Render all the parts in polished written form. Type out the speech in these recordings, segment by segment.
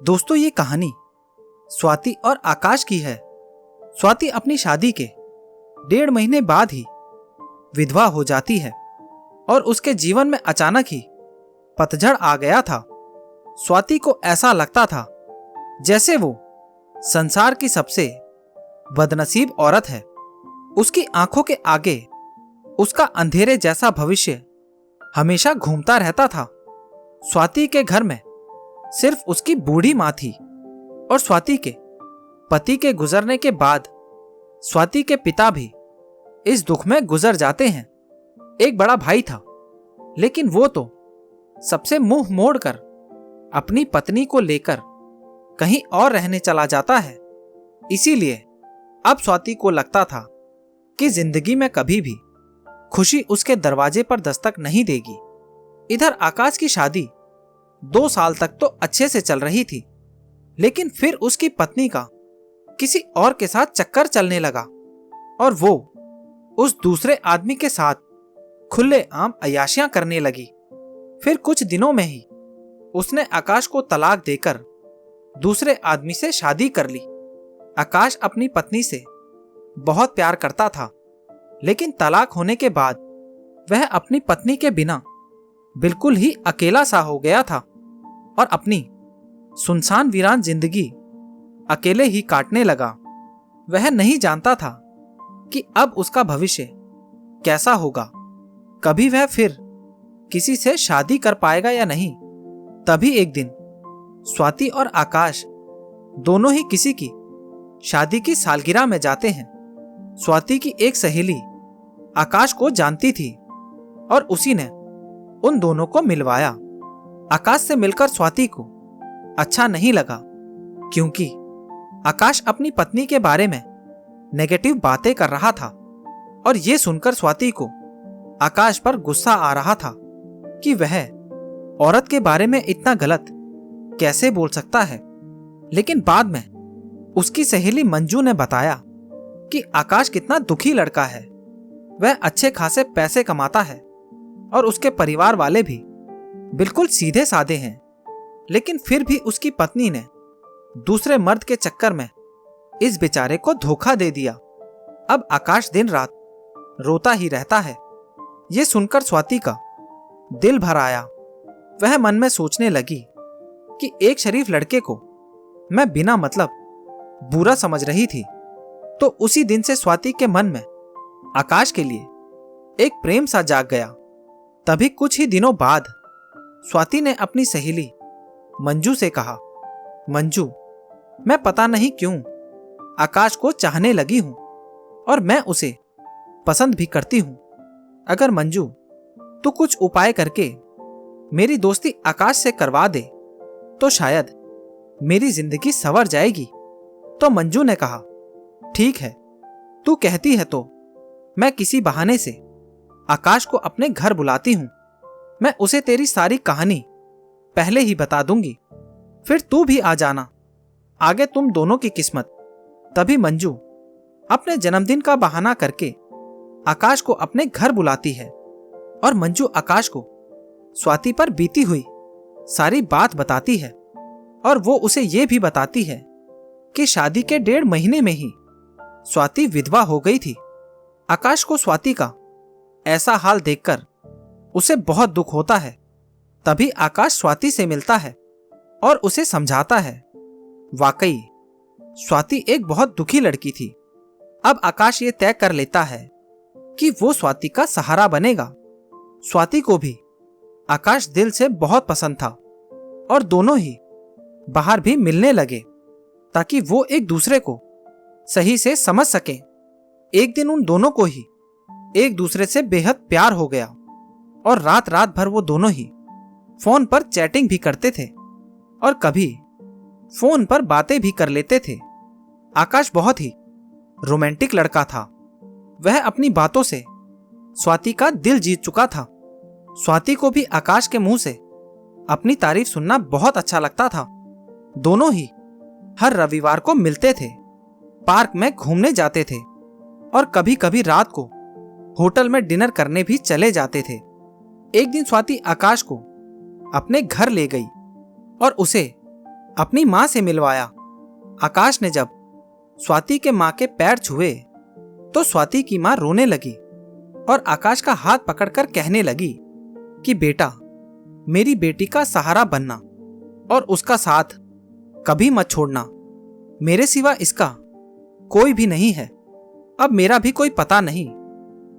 दोस्तों, ये कहानी स्वाति और आकाश की है। स्वाति अपनी शादी के 1.5 महीने बाद ही विधवा हो जाती है और उसके जीवन में अचानक ही पतझड़ आ गया था। स्वाति को ऐसा लगता था जैसे वो संसार की सबसे बदनसीब औरत है। उसकी आंखों के आगे उसका अंधेरे जैसा भविष्य हमेशा घूमता रहता था। स्वाति के घर में सिर्फ उसकी बूढ़ी मां थी और स्वाति के पति के गुजरने के बाद स्वाति के पिता भी इस दुख में गुजर जाते हैं। एक बड़ा भाई था, लेकिन वो तो सबसे मुंह मोड़कर अपनी पत्नी को लेकर कहीं और रहने चला जाता है। इसीलिए अब स्वाति को लगता था कि जिंदगी में कभी भी खुशी उसके दरवाजे पर दस्तक नहीं देगी। इधर आकाश की शादी 2 साल तक तो अच्छे से चल रही थी, लेकिन फिर उसकी पत्नी का किसी और के साथ चक्कर चलने लगा और वो उस दूसरे आदमी के साथ खुलेआम अय्याशियां करने लगी। फिर कुछ दिनों में ही उसने आकाश को तलाक देकर दूसरे आदमी से शादी कर ली। आकाश अपनी पत्नी से बहुत प्यार करता था, लेकिन तलाक होने के बाद वह अपनी पत्नी के बिना बिल्कुल ही अकेला सा हो गया था और अपनी सुनसान वीरान जिंदगी अकेले ही काटने लगा। वह नहीं जानता था कि अब उसका भविष्य कैसा होगा, कभी वह फिर किसी से शादी कर पाएगा या नहीं। तभी एक दिन स्वाति और आकाश दोनों ही किसी की शादी की सालगिरह में जाते हैं। स्वाति की एक सहेली आकाश को जानती थी और उसी ने उन दोनों को मिलवाया। आकाश से मिलकर स्वाति को अच्छा नहीं लगा, क्योंकि आकाश अपनी पत्नी के बारे में नेगेटिव बातें कर रहा था और ये सुनकर स्वाति को आकाश पर गुस्सा आ रहा था कि वह औरत के बारे में इतना गलत कैसे बोल सकता है। लेकिन बाद में उसकी सहेली मंजू ने बताया कि आकाश कितना दुखी लड़का है। वह अच्छे खासे पैसे कमाता है और उसके परिवार वाले भी बिल्कुल सीधे साधे हैं, लेकिन फिर भी उसकी पत्नी ने दूसरे मर्द के चक्कर में इस बेचारे को धोखा दे दिया। अब आकाश दिन रात रोता ही रहता है। यह सुनकर स्वाति का दिल भर आया। वह मन में सोचने लगी कि एक शरीफ लड़के को मैं बिना मतलब बुरा समझ रही थी। तो उसी दिन से स्वाति के मन में आकाश के लिए एक प्रेम सा जाग गया। तभी कुछ ही दिनों बाद स्वाति ने अपनी सहेली मंजू से कहा, मंजू, मैं पता नहीं क्यों आकाश को चाहने लगी हूं और मैं उसे पसंद भी करती हूं। अगर मंजू तू कुछ उपाय करके मेरी दोस्ती आकाश से करवा दे तो शायद मेरी जिंदगी संवर जाएगी। तो मंजू ने कहा, ठीक है, तू कहती है तो मैं किसी बहाने से आकाश को अपने घर बुलाती हूं। मैं उसे तेरी सारी कहानी पहले ही बता दूंगी, फिर तू भी आ जाना। आगे तुम दोनों की किस्मत। तभी मंजू अपने जन्मदिन का बहाना करके आकाश को अपने घर बुलाती है और मंजू आकाश को स्वाति पर बीती हुई सारी बात बताती है और वो उसे ये भी बताती है कि शादी के 1.5 महीने में ही स्वाति विधवा हो गई थी। आकाश को स्वाति का ऐसा हाल देखकर उसे बहुत दुख होता है। तभी आकाश स्वाति से मिलता है और उसे समझाता है। वाकई स्वाति एक बहुत दुखी लड़की थी। अब आकाश ये तय कर लेता है कि वो स्वाति का सहारा बनेगा। स्वाति को भी आकाश दिल से बहुत पसंद था और दोनों ही बाहर भी मिलने लगे ताकि वो एक दूसरे को सही से समझ सकें। एक दिन उन दोनों को ही एक दूसरे से बेहद प्यार हो गया और रात रात भर वो दोनों ही फोन पर चैटिंग भी करते थे और कभी फोन पर बातें भी कर लेते थे। आकाश बहुत ही रोमांटिक लड़का था। वह अपनी बातों से स्वाति का दिल जीत चुका था। स्वाति को भी आकाश के मुंह से अपनी तारीफ सुनना बहुत अच्छा लगता था। दोनों ही हर रविवार को मिलते थे, पार्क में घूमने जाते थे और कभी कभी रात को होटल में डिनर करने भी चले जाते थे। एक दिन स्वाति आकाश को अपने घर ले गई और उसे अपनी माँ से मिलवाया। आकाश ने जब स्वाति के माँ के पैर छुए तो स्वाति की माँ रोने लगी और आकाश का हाथ पकड़कर कहने लगी कि बेटा, मेरी बेटी का सहारा बनना और उसका साथ कभी मत छोड़ना। मेरे सिवा इसका कोई भी नहीं है। अब मेरा भी कोई पता नहीं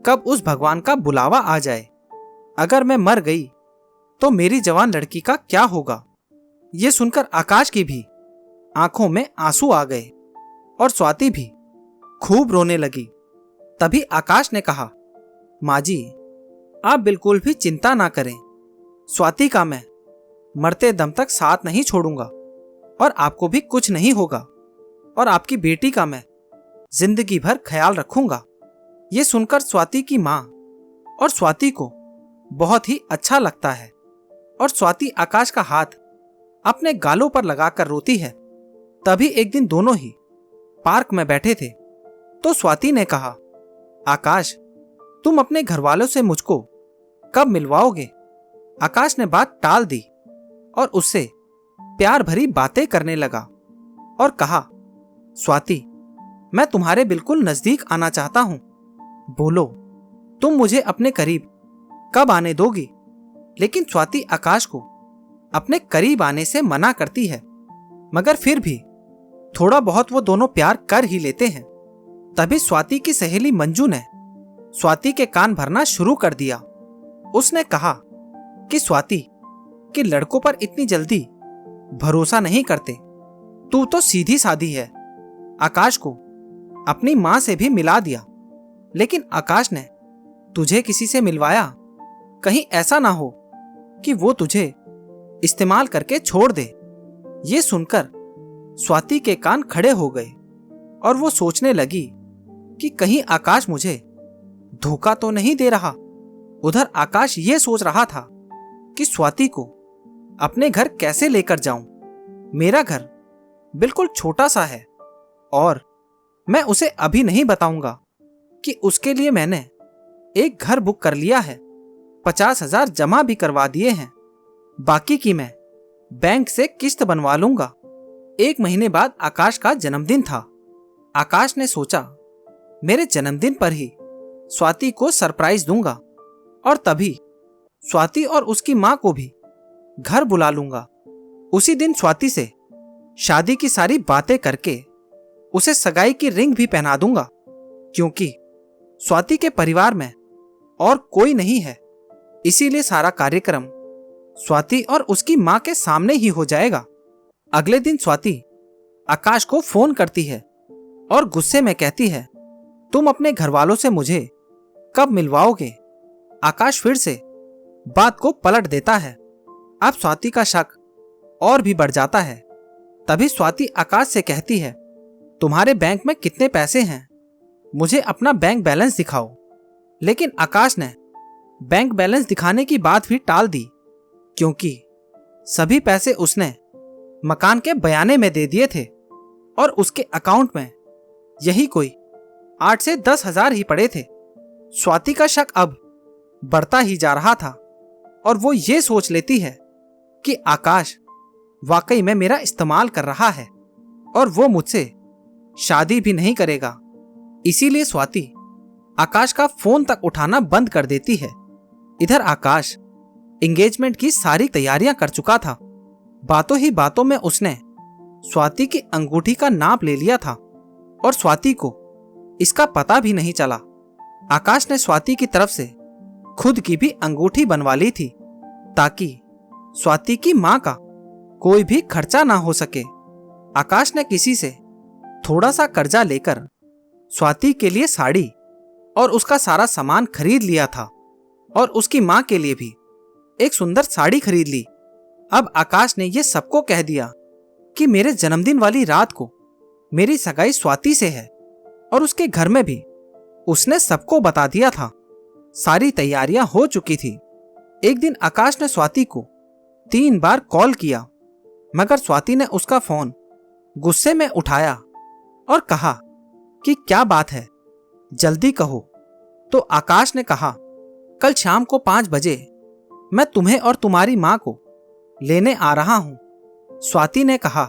कब उस भगवान का बुलावा आ जाए। अगर मैं मर गई तो मेरी जवान लड़की का क्या होगा। ये सुनकर आकाश की भी आंखों में आंसू आ गए और स्वाति भी खूब रोने लगी। तभी आकाश ने कहा, माँ जी, आप बिल्कुल भी चिंता ना करें। स्वाति का मैं मरते दम तक साथ नहीं छोड़ूंगा और आपको भी कुछ नहीं होगा और आपकी बेटी का मैं जिंदगी भर ख्याल रखूंगा। ये सुनकर स्वाति की माँ और स्वाति को बहुत ही अच्छा लगता है और स्वाति आकाश का हाथ अपने गालों पर लगाकर रोती है। तभी एक दिन दोनों ही पार्क में बैठे थे तो स्वाति ने कहा, आकाश, तुम अपने घर वालों से मुझको कब मिलवाओगे। आकाश ने बात टाल दी और उससे प्यार भरी बातें करने लगा और कहा, स्वाति, मैं तुम्हारे बिल्कुल नजदीक आना चाहता हूं। बोलो, तुम मुझे अपने करीब कब आने दोगी। लेकिन स्वाति आकाश को अपने करीब आने से मना करती है, मगर फिर भी थोड़ा बहुत वो दोनों प्यार कर ही लेते हैं। तभी स्वाति की सहेली मंजू ने स्वाति के कान भरना शुरू कर दिया। उसने कहा कि स्वाति, कि लड़कों पर इतनी जल्दी भरोसा नहीं करते। तू तो सीधी सादी है। आकाश को अपनी मां से भी मिला दिया, लेकिन आकाश ने तुझे किसी से मिलवाया। कहीं ऐसा ना हो कि वो तुझे इस्तेमाल करके छोड़ दे। ये सुनकर स्वाति के कान खड़े हो गए और वो सोचने लगी कि कहीं आकाश मुझे धोखा तो नहीं दे रहा। उधर आकाश ये सोच रहा था कि स्वाति को अपने घर कैसे लेकर जाऊं। मेरा घर बिल्कुल छोटा सा है और मैं उसे अभी नहीं बताऊंगा कि उसके लिए मैंने एक घर बुक कर लिया है। 50,000 जमा भी करवा दिए हैं। बाकी की मैं बैंक से किस्त बनवा लूंगा। 1 महीने बाद आकाश का जन्मदिन था। आकाश ने सोचा, मेरे जन्मदिन पर ही स्वाति को सरप्राइज दूंगा और तभी स्वाति और उसकी मां को भी घर बुला लूंगा। उसी दिन स्वाति से शादी की सारी बातें करके उसे सगाई की रिंग भी पहना दूंगा, क्योंकि स्वाति के परिवार में और कोई नहीं है। इसीलिए सारा कार्यक्रम स्वाति और उसकी मां के सामने ही हो जाएगा। अगले दिन स्वाति आकाश को फोन करती है और गुस्से में कहती है, तुम अपने घर वालों से मुझे कब मिलवाओगे। आकाश फिर से बात को पलट देता है। अब स्वाति का शक और भी बढ़ जाता है। तभी स्वाति आकाश से कहती है, तुम्हारे बैंक में कितने पैसे हैं, मुझे अपना बैंक बैलेंस दिखाओ। लेकिन आकाश ने बैंक बैलेंस दिखाने की बात भी टाल दी, क्योंकि सभी पैसे उसने मकान के बयाने में दे दिए थे और उसके अकाउंट में यही कोई 8 से 10,000 ही पड़े थे। स्वाति का शक अब बढ़ता ही जा रहा था और वो ये सोच लेती है कि आकाश वाकई में मेरा इस्तेमाल कर रहा है और वो मुझसे शादी भी नहीं करेगा। इसीलिए स्वाति आकाश का फोन तक उठाना बंद कर देती है। इधर आकाश एंगेजमेंट की सारी तैयारियां कर चुका था। बातों ही बातों में उसने स्वाति की अंगूठी का नाप ले लिया था और स्वाति को इसका पता भी नहीं चला। आकाश ने स्वाति की तरफ से खुद की भी अंगूठी बनवा ली थी ताकि स्वाति की मां का कोई भी खर्चा ना हो सके। आकाश ने किसी से थोड़ा सा कर्जा लेकर स्वाति के लिए साड़ी और उसका सारा सामान खरीद लिया था और उसकी मां के लिए भी एक सुंदर साड़ी खरीद ली। अब आकाश ने यह सबको कह दिया कि मेरे जन्मदिन वाली रात को मेरी सगाई स्वाति से है और उसके घर में भी उसने सबको बता दिया था। सारी तैयारियां हो चुकी थी। एक दिन आकाश ने स्वाति को 3 बार कॉल किया, मगर स्वाति ने उसका फोन गुस्से में उठाया और कहा कि क्या बात है, जल्दी कहो। तो आकाश ने कहा, कल शाम को 5 बजे मैं तुम्हें और तुम्हारी मां को लेने आ रहा हूं। स्वाति ने कहा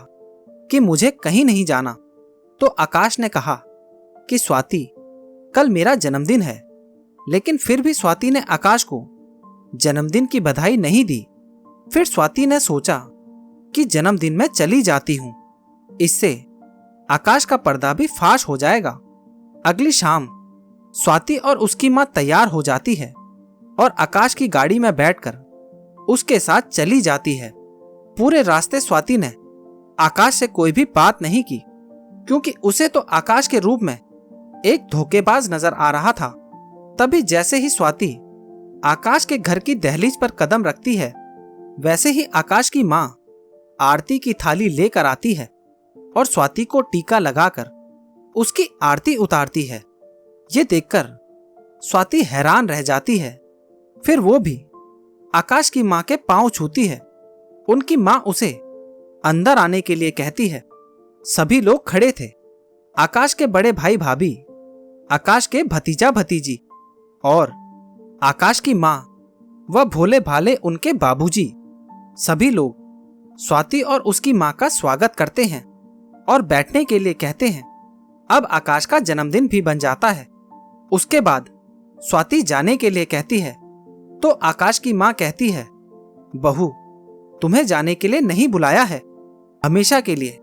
कि मुझे कहीं नहीं जाना। तो आकाश ने कहा कि स्वाति, कल मेरा जन्मदिन है। लेकिन फिर भी स्वाति ने आकाश को जन्मदिन की बधाई नहीं दी। फिर स्वाति ने सोचा कि जन्मदिन में चली जाती हूं, इससे आकाश का पर्दा भी फाश हो जाएगा। अगली शाम स्वाति और उसकी मां तैयार हो जाती है और आकाश की गाड़ी में बैठकर उसके साथ चली जाती है। पूरे रास्ते स्वाति ने आकाश से कोई भी बात नहीं की, क्योंकि उसे तो आकाश के रूप में एक धोखेबाज नजर आ रहा था। तभी जैसे ही स्वाति आकाश के घर की दहलीज पर कदम रखती है, वैसे ही आकाश की मां आरती की थाली लेकर आती है और स्वाति को टीका लगाकर उसकी आरती उतारती है। ये देखकर स्वाति हैरान रह जाती है। फिर वो भी आकाश की मां के पांव छूती है। उनकी मां उसे अंदर आने के लिए कहती है। सभी लोग खड़े थे। आकाश के बड़े भाई भाभी, आकाश के भतीजा भतीजी और आकाश की मां व भोले भाले उनके बाबूजी। सभी लोग स्वाति और उसकी मां का स्वागत करते हैं और बैठने के लिए कहते हैं। अब आकाश का जन्मदिन भी बन जाता है। उसके बाद स्वाति जाने के लिए कहती है तो आकाश की मां कहती है, बहू, तुम्हें जाने के लिए नहीं बुलाया है, हमेशा के लिए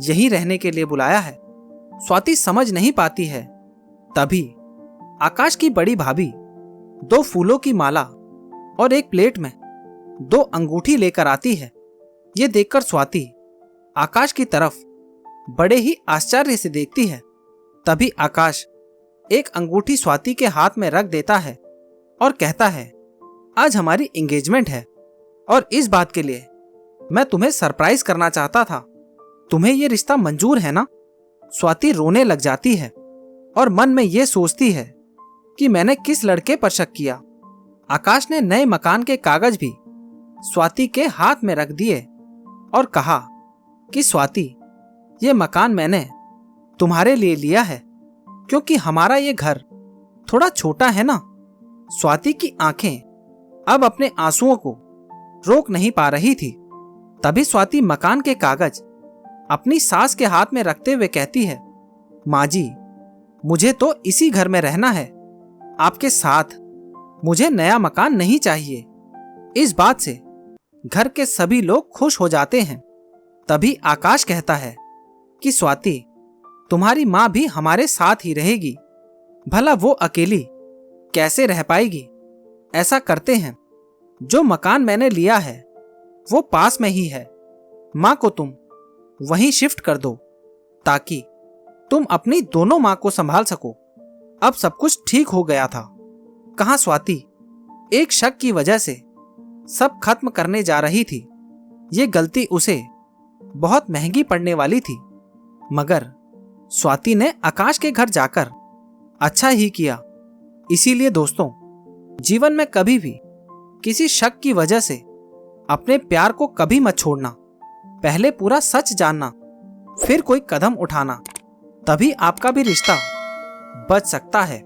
यहीं रहने के लिए बुलाया है। स्वाति समझ नहीं पाती है। तभी आकाश की बड़ी भाभी 2 फूलों की माला और एक प्लेट में 2 अंगूठी लेकर आती है। ये देखकर स्वाति आकाश की तरफ बड़े ही आश्चर्य से देखती है। तभी आकाश एक अंगूठी स्वाति के हाथ में रख देता है और कहता है, आज हमारी एंगेजमेंट है और इस बात के लिए मैं तुम्हें सरप्राइज करना चाहता था। तुम्हें यह रिश्ता मंजूर है ना? स्वाति रोने लग जाती है और मन में यह सोचती है कि मैंने किस लड़के पर शक किया। आकाश ने नए मकान के कागज भी स्वाति के हाथ में रख दिए और कहा कि स्वाति, ये मकान मैंने तुम्हारे लिए लिया है, क्योंकि हमारा ये घर थोड़ा छोटा है ना। स्वाति की आंखें अब अपने आंसुओं को रोक नहीं पा रही थी। तभी स्वाति मकान के कागज अपनी सास के हाथ में रखते हुए कहती है, माँ जी, मुझे तो इसी घर में रहना है, आपके साथ। मुझे नया मकान नहीं चाहिए। इस बात से घर के सभी लोग खुश हो जाते हैं। तभी आकाश कहता है कि स्वाति, तुम्हारी माँ भी हमारे साथ ही रहेगी। भला वो अकेली कैसे रह पाएगी? ऐसा करते हैं, जो मकान मैंने लिया है वो पास में ही है। माँ को तुम वहीं शिफ्ट कर दो ताकि तुम अपनी दोनों माँ को संभाल सको। अब सब कुछ ठीक हो गया था। कहाँ स्वाति एक शक की वजह से सब खत्म करने जा रही थी। ये गलती उसे बहुत महंगी पड़ने वाली थी, मगर स्वाति ने आकाश के घर जाकर अच्छा ही किया। इसीलिए दोस्तों, जीवन में कभी भी किसी शक की वजह से अपने प्यार को कभी मत छोड़ना। पहले पूरा सच जानना, फिर कोई कदम उठाना, तभी आपका भी रिश्ता बच सकता है।